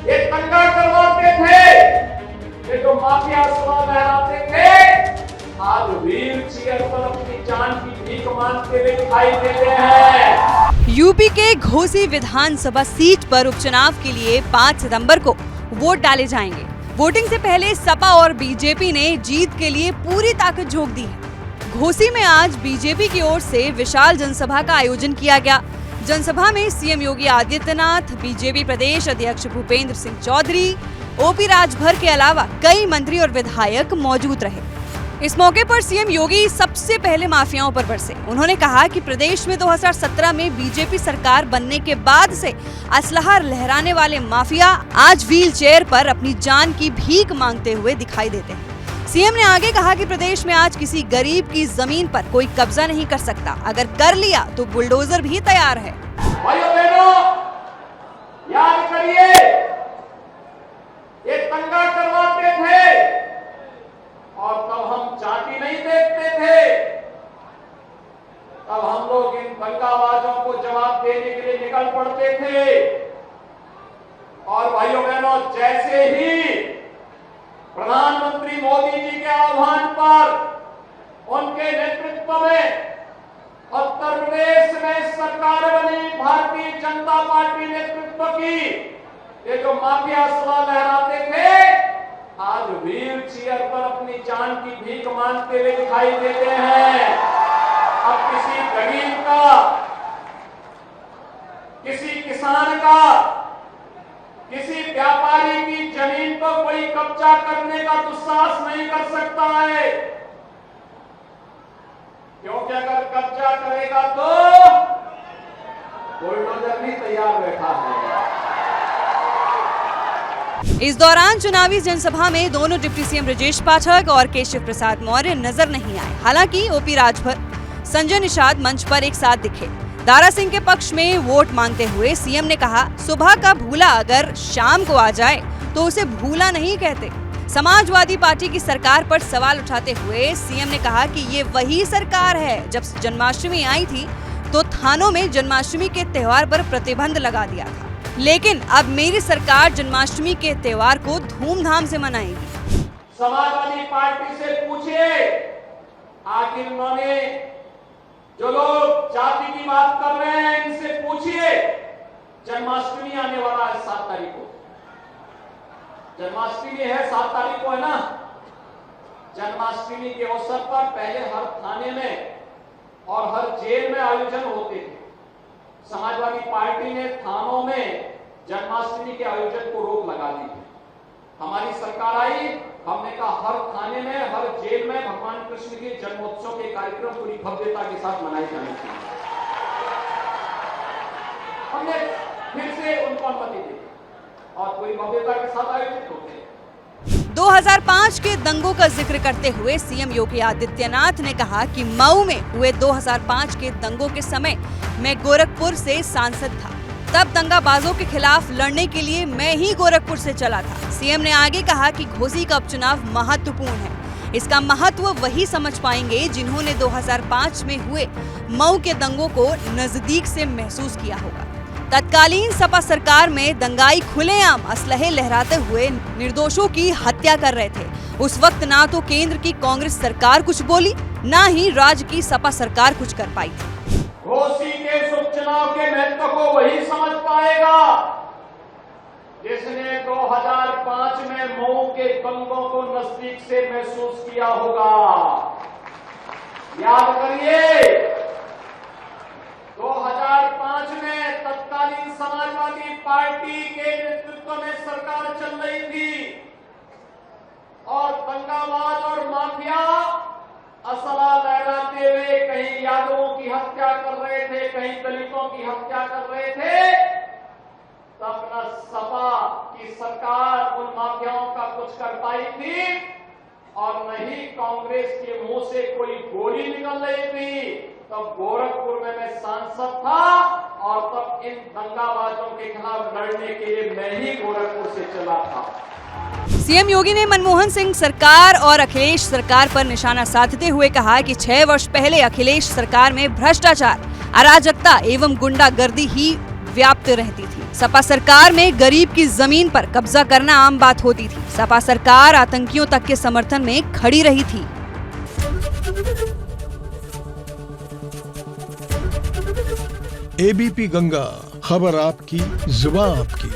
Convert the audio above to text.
ये दंगा करवाते थे, ये जो माफिया सवा लहराते थे, आज व्हील चेयर पर अपनी जान की भीख मांगते हुए दिखाई देते हैं। यूपी के घोसी विधानसभा सीट पर उपचुनाव के लिए 5 सितंबर को वोट डाले जाएंगे। वोटिंग से पहले सपा और बीजेपी ने जीत के लिए पूरी ताकत झोंक दी है। घोसी में आज बीजेपी की ओर से विशाल जनसभा का आयोजन किया गया। जनसभा में सीएम योगी आदित्यनाथ, बीजेपी प्रदेश अध्यक्ष भूपेंद्र सिंह चौधरी, ओपी राजभर के अलावा कई मंत्री और विधायक मौजूद रहे। इस मौके पर सीएम योगी सबसे पहले माफियाओं पर बरसे। उन्होंने कहा कि प्रदेश में 2017 में बीजेपी सरकार बनने के बाद से असलहा लहराने वाले माफिया आज व्हील चेयर पर अपनी जान की भीख मांगते हुए दिखाई देते हैं। सीएम ने आगे कहा कि प्रदेश में आज किसी गरीब की जमीन पर कोई कब्जा नहीं कर सकता, अगर कर लिया तो बुलडोजर भी तैयार है। भाइयों बहनों, याद करिए, ये दंगा करवाते थे और तब हम चाटी नहीं देखते थे, तब हम लोग इन दंगाबाजों को जवाब देने के लिए निकल पड़ते थे। और भाइयों बहनों, जैसे ही प्रधानमंत्री मोदी जी के आह्वान पर उनके नेतृत्व में उत्तर प्रदेश में सरकार बनी, भारतीय जनता पार्टी नेतृत्व की, ये जो माफिया सवा लहराते थे, आज व्हील चेयर पर अपनी जान की भीख मांगते हुए दिखाई देते हैं। अब किसी गरीब का, किसी किसान का, किसी व्यापारी की जमीन पर कोई कब्जा करने का दुस्साहस नहीं कर सकता है, क्योंकि अगर कब्जा करेगा तो बुलडोजर भी तैयार बैठा है। इस दौरान चुनावी जनसभा में दोनों डिप्टी सीएम ब्रजेश पाठक और केशव प्रसाद मौर्य नजर नहीं आए। हालांकि ओपी राजभर, संजय निषाद मंच पर एक साथ दिखे। दारा सिंह के पक्ष में वोट मांगते हुए सीएम ने कहा, सुबह का भूला अगर शाम को आ जाए तो उसे भूला नहीं कहते। समाजवादी पार्टी की सरकार पर सवाल उठाते हुए सीएम ने कहा कि ये वही सरकार है जब जन्माष्टमी आई थी तो थानों में जन्माष्टमी के त्योहार पर प्रतिबंध लगा दिया था, लेकिन अब मेरी सरकार जन्माष्टमी के त्योहार को धूमधाम से मनाएगी। समाजवादी पार्टी से पूछिए, आखिर उन्होंने जो लोग जाति की बात कर रहे हैं इनसे पूछिए, जन्माष्टमी आने वाला है 7 तारीख को। जन्माष्टमी है 7 तारीख को, है ना। जन्माष्टमी के अवसर पर पहले हर थाने में और हर जेल में आयोजन होते थे। समाजवादी पार्टी ने थानों में जन्माष्टमी के आयोजन को रोक लगा दी थी। हमारी सरकार आई, हमने कहा हर थाने में, हर जेल में भगवान कृष्ण के जन्मोत्सव के कार्यक्रम पूरी भव्यता के साथ मनाए जाने चाहिए। हमने फिर से उनको अनुमति दी और पूरी भव्यता के साथ आयोजित होते हैं। 2005 के दंगों का जिक्र करते हुए सीएम योगी आदित्यनाथ ने कहा कि मऊ में हुए 2005 के दंगों के समय मैं गोरखपुर से सांसद था, तब दंगाबाजों के खिलाफ लड़ने के लिए मैं ही गोरखपुर से चला था। सीएम ने आगे कहा कि घोसी का उपचुनाव महत्वपूर्ण है, इसका महत्व वही समझ पाएंगे जिन्होंने 2005 में हुए मऊ के दंगों को नजदीक से महसूस किया होगा। तत्कालीन सपा सरकार में दंगाई खुलेआम असलहे लहराते हुए निर्दोषों की हत्या कर रहे थे। उस वक्त ना तो केंद्र की कांग्रेस सरकार कुछ बोली, ना ही राज्य की सपा सरकार कुछ कर पाई थी। घोसी के उपचुनाव के महत्व को वही समझ पाएगा जिसने 2005 में मऊ के दंगों को नजदीक से महसूस किया होगा। याद करिए, 2005 में तत्कालीन समाजवादी पार्टी के नेतृत्व में सरकार चल रही थी और दंगाबाज और माफिया असला लहराते हुए कहीं यादवों की हत्या कर रहे थे, कहीं दलितों की हत्या कर रहे थे। तब न सपा की सरकार उन माफियाओं का कुछ कर पाई थी और न ही कांग्रेस के मुंह से कोई गोली निकल रही थी। तब गोरखपुर में मैं सांसद था और तब इन दंगाबाजों के खिलाफ लड़ने के लिए मैं ही गोरखपुर से चला था। सीएम योगी ने मनमोहन सिंह सरकार और अखिलेश सरकार पर निशाना साधते हुए कहा कि 6 वर्ष पहले अखिलेश सरकार में भ्रष्टाचार, अराजकता एवं गुंडागर्दी ही व्याप्त रहती थी। सपा सरकार में गरीब की जमीन पर कब्जा करना आम बात होती थी। सपा सरकार आतंकियों तक के समर्थन में खड़ी रही थी। एबीपी गंगा, खबर आपकी, जुबान आपकी।